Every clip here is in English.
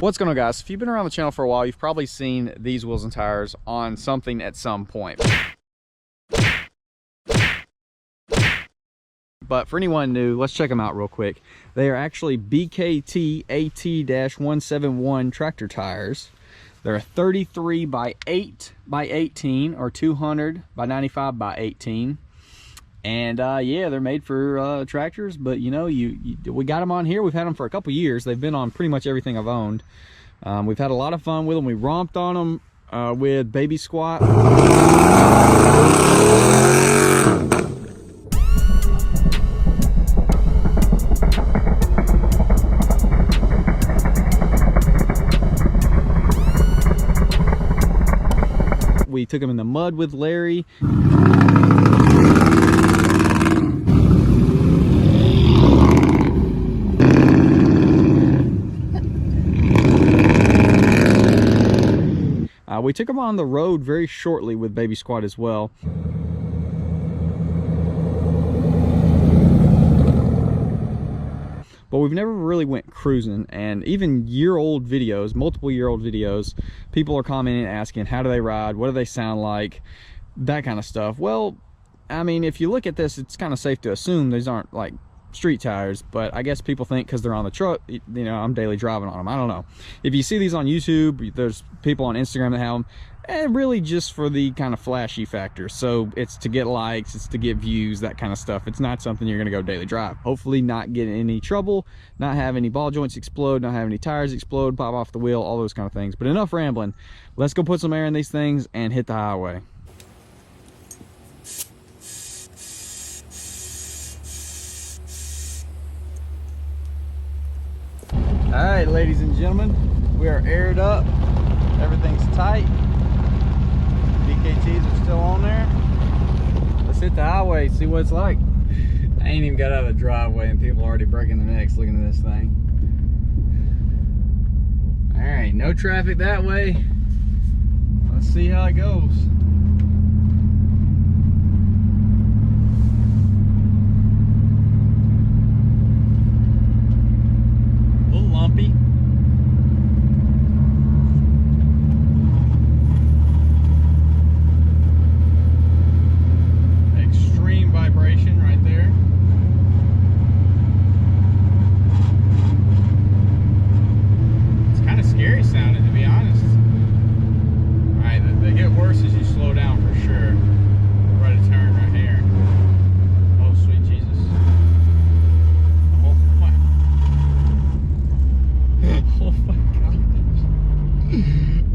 What's going on, guys? If you've been around the channel for a while, you've probably seen these wheels and tires on something at some point. But for anyone new, let's check them out real quick. They are actually BKT AT-171 tractor tires. They're 33 by 8 by 18 or 200 by 95 by 18. And yeah, they're made for tractors, but you know, we got them on here. We've had them for a couple years. They've been on pretty much everything I've owned. We've had a lot of fun with them. We romped on them with Baby Squat. We took them in the mud with Larry. We took them on the road very shortly with Baby Squad as well. But we've never really went cruising, and even year-old videos, multiple year-old videos, people are commenting and asking, how do they ride? What do they sound like? That kind of stuff. Well, I mean, if you look at this, it's kind of safe to assume these aren't like street tires, but I guess people think because they're on the truck, you know, I'm daily driving on them. I don't know. If you see these on YouTube, there's people on Instagram that have them, and really just for the kind of flashy factor. So it's to get likes, it's to get views, that kind of stuff. It's not something you're gonna go daily drive. Hopefully not get in any trouble, not have any ball joints explode, not have any tires explode, pop off the wheel, all those kind of things. But enough rambling. Let's go put some air in these things and hit the highway. All right, ladies and gentlemen, we are aired up. Everything's tight. BKTs are still on there. Let's hit the highway, see what it's like. I ain't even got out of the driveway and people are already breaking their necks looking at this thing. All right, no traffic that way. Let's see how it goes. Lumpy. Extreme vibration right there. It's kind of scary sounding, to be honest. Alright, they get worse as you slow down for sure. Right a turn right here. Oh, sweet Jesus. Oh my gosh.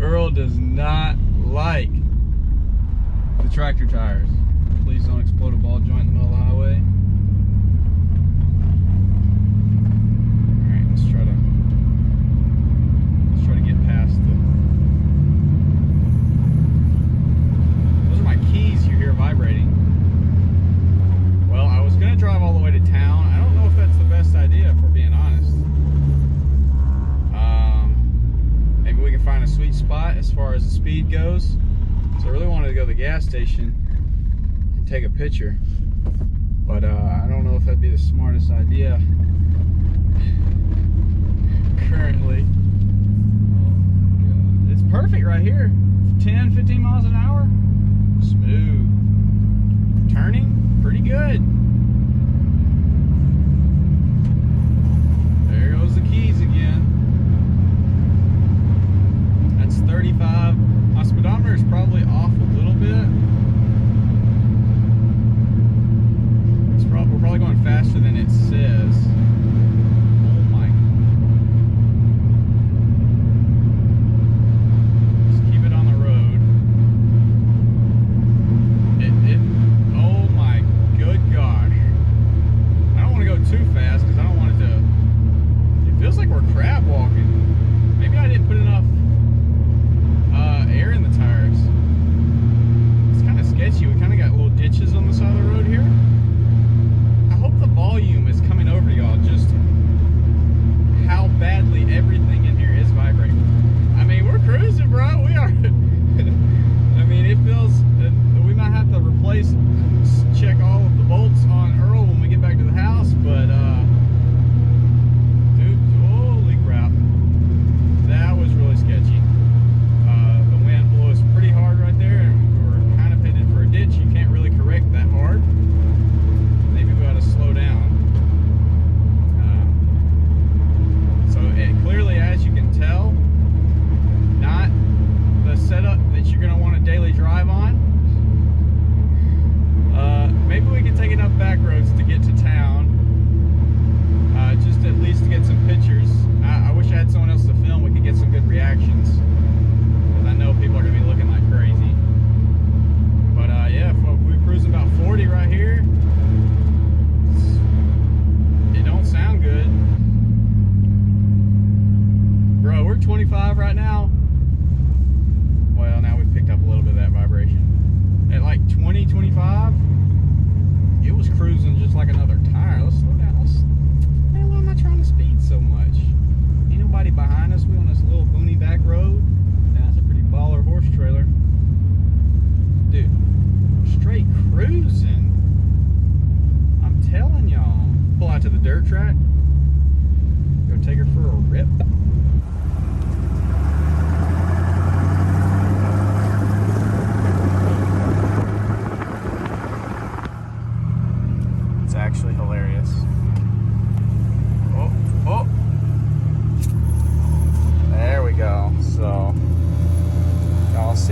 Earl does not like the tractor tires. Please don't explode a ball joint in the middle of the highway. Alright, let's try to get past the... Those are my keys you hear vibrating. Well, I was gonna drive all the way to town. I don't know if that's the best idea, if we're being honest. Maybe we can find a sweet spot as far as the speed goes. So I really wanted to go to the gas station and take a picture, but I don't know if that'd be the smartest idea currently. Oh, it's perfect right here. 10-15 miles an hour. Smooth. Turning pretty good. There goes the keys again. 35. My speedometer is probably off a little bit. We're probably going faster than it says. Oh my. Just keep it on the road. Oh my good gosh. I don't want to go too fast because I don't want it to... It feels like we're crabbing.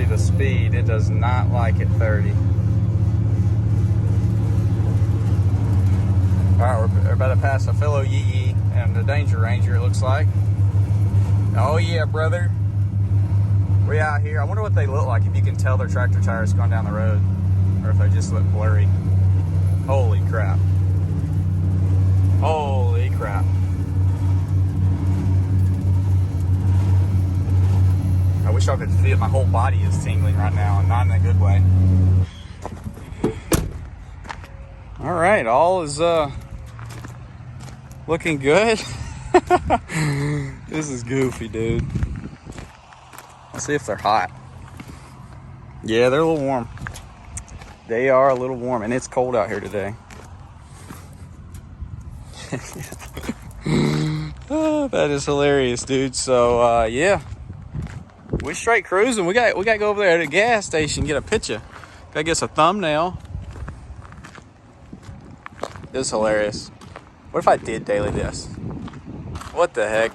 see the speed. It does not like it 30. Alright, we're about to pass a fellow Yee and the Danger Ranger, it looks like. Oh yeah, brother. We out here. I wonder what they look like, if you can tell their tractor tires going down the road, or if they just look blurry. Holy crap. Holy crap. I wish I could feel it. My whole body is tingling right now, and not in a good way. All right, all is looking good. This is goofy, dude. Let's see if they're hot. Yeah, they're a little warm. They are a little warm, and it's cold out here today. Oh, that is hilarious, dude. So yeah, we straight cruising. We got to go over there to the gas station, get a picture. Gotta get us a thumbnail. This is hilarious. What if I did daily this? What the heck?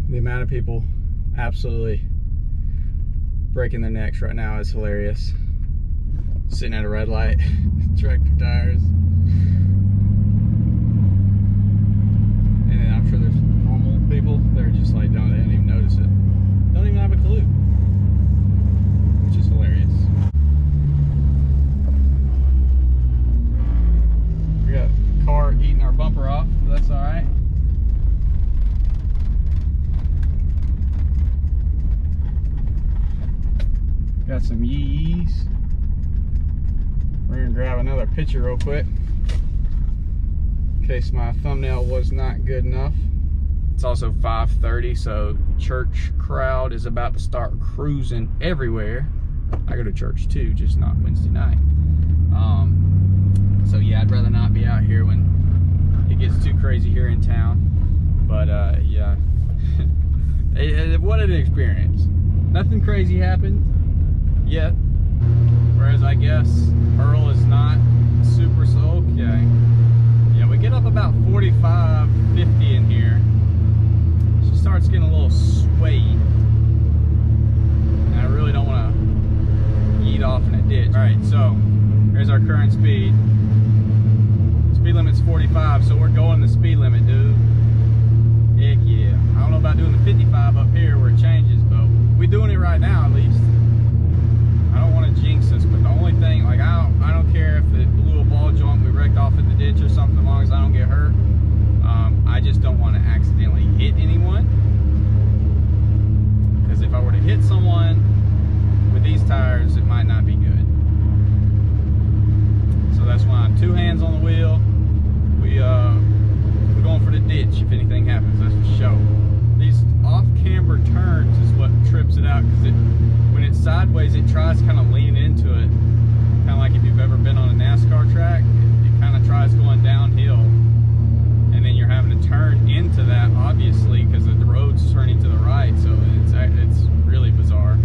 The amount of people absolutely breaking their necks right now is hilarious. Sitting at a red light, tractor tires. And then I'm sure there's normal people that are just like, they don't even notice it. Don't even have a clue. Which is hilarious. We got a car eating our bumper off, but that's alright. Got some yees. We're gonna grab another picture real quick in case my thumbnail was not good enough. It's also 5:30, so church crowd is about to start cruising everywhere. I go to church too, just not Wednesday night. So yeah, I'd rather not be out here when it gets too crazy here in town. But yeah, what an experience. Nothing crazy happened yet, whereas I guess Earl is not super slow. Okay, yeah, we get up about 45, 50 in here. She starts getting a little swayy, and I really don't want to yeet off in a ditch. All right, so here's our current speed. Speed limit's 45, so we're going the speed limit, dude. Heck yeah. I don't know about doing the 55 up here where it changes, but we're doing it right now at least. I don't want to jinx us, but the only thing, like, I don't care if it blew a ball joint, we wrecked off in the ditch or something, as long as I don't get hurt. I just don't want to accidentally hit anyone, because if I were to hit someone with these tires, it might not be good. So that's why I'm 2 hands on the wheel. We're going for the ditch if anything happens, that's for sure. These off-camber turns is what trips it out, because when it's sideways, it tries kind of lean into it. Kind of like if you've ever been on a NASCAR track, it kind of tries going downhill. And then you're having to turn into that, obviously, because the road's turning to the right. So it's really bizarre.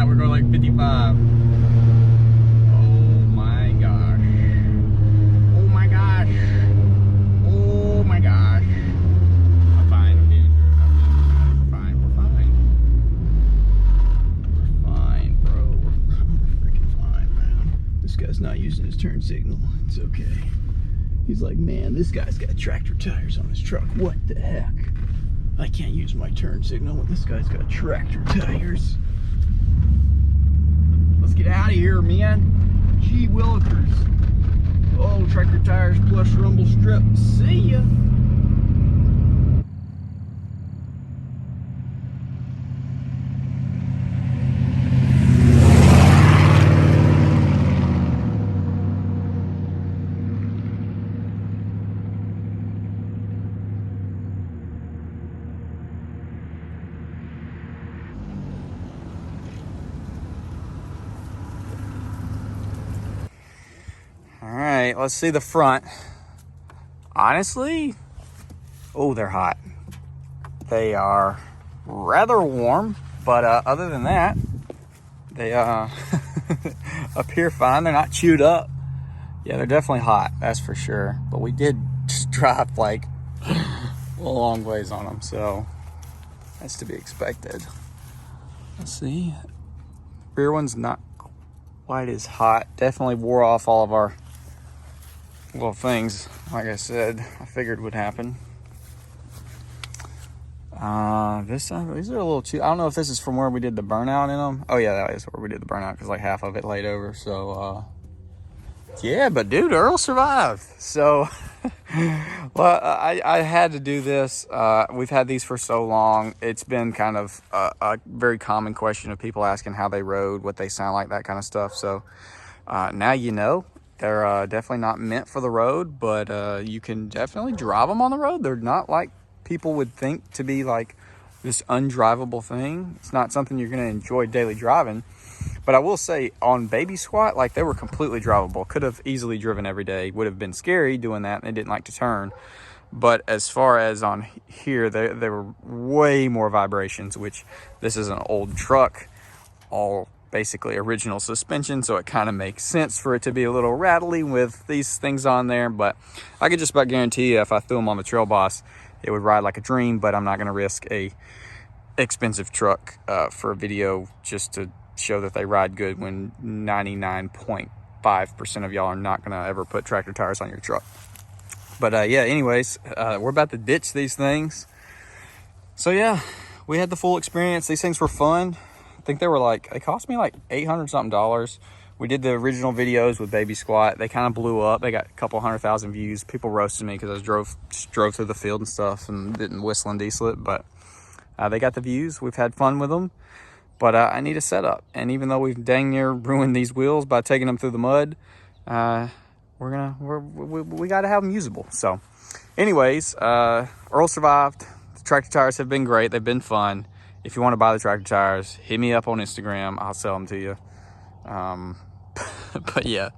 We're going like 55. Oh my gosh. Oh my gosh. Oh my gosh. I'm fine. We're fine. We're fine. We're fine, bro. We're freaking guy's not using his turn signal. It's okay. He's like, man, this guy's got tractor tires on his truck. What the heck? I can't use my turn signal when this guy's got tractor tires. Let's get out of here, man. Gee willikers. Oh, tractor tires plus rumble strip. See ya. All right, let's see the front. Honestly, oh, they're hot. They are rather warm, but other than that, they appear fine. They're not chewed up. Yeah, they're definitely hot, that's for sure. But we did just drive like a long ways on them, so that's to be expected. Let's see. Rear one's not quite as hot. Definitely wore off all of our little things, like I said, I figured would happen. These are a little too, I don't know if this is from where we did the burnout in them. Oh yeah, that is where we did the burnout, because like half of it laid over. So yeah, but dude, Earl survived. So well, I had to do this. We've had these for so long. It's been kind of a very common question of people asking how they rode, what they sound like, that kind of stuff. So now you know. They're definitely not meant for the road, but you can definitely drive them on the road. They're not like people would think to be like this undrivable thing. It's not something you're going to enjoy daily driving. But I will say on Baby Squat, like they were completely drivable. Could have easily driven every day. Would have been scary doing that, and they didn't like to turn. But as far as on here, there were way more vibrations, which this is an old truck, all basically original suspension, so it kind of makes sense for it to be a little rattly with these things on there. But I could just about guarantee you if I threw them on the Trail Boss, it would ride like a dream. But I'm not going to risk a expensive truck for a video just to show that they ride good when 99.5% of y'all are not going to ever put tractor tires on your truck. But yeah, anyways, we're about to ditch these things. So yeah, we had the full experience. These things were fun. I think they cost me like $800 something. We did the original videos with Baby Squat. They kind of blew up. They got a couple 100,000 views. People roasted me because I just drove through the field and stuff and didn't whistle and diesel it. But they got the views. We've had fun with them. But I need a setup. And even though we've dang near ruined these wheels by taking them through the mud, we got to have them usable. So anyways, Earl survived. The tractor tires have been great. They've been fun. If you want to buy the tractor tires, hit me up on Instagram. I'll sell them to you. But yeah,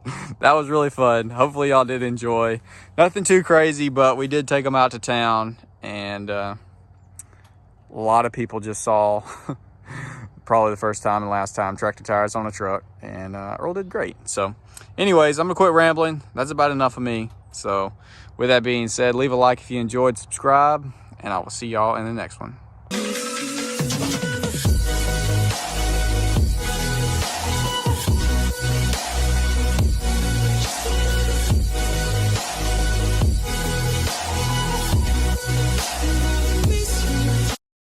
that was really fun. Hopefully y'all did enjoy. Nothing too crazy, but we did take them out to town, and a lot of people just saw probably the first time and last time tractor tires on a truck, and Earl did great. So anyways, I'm gonna quit rambling. That's about enough of me. So with that being said, leave a like if you enjoyed, subscribe, and I will see y'all in the next one.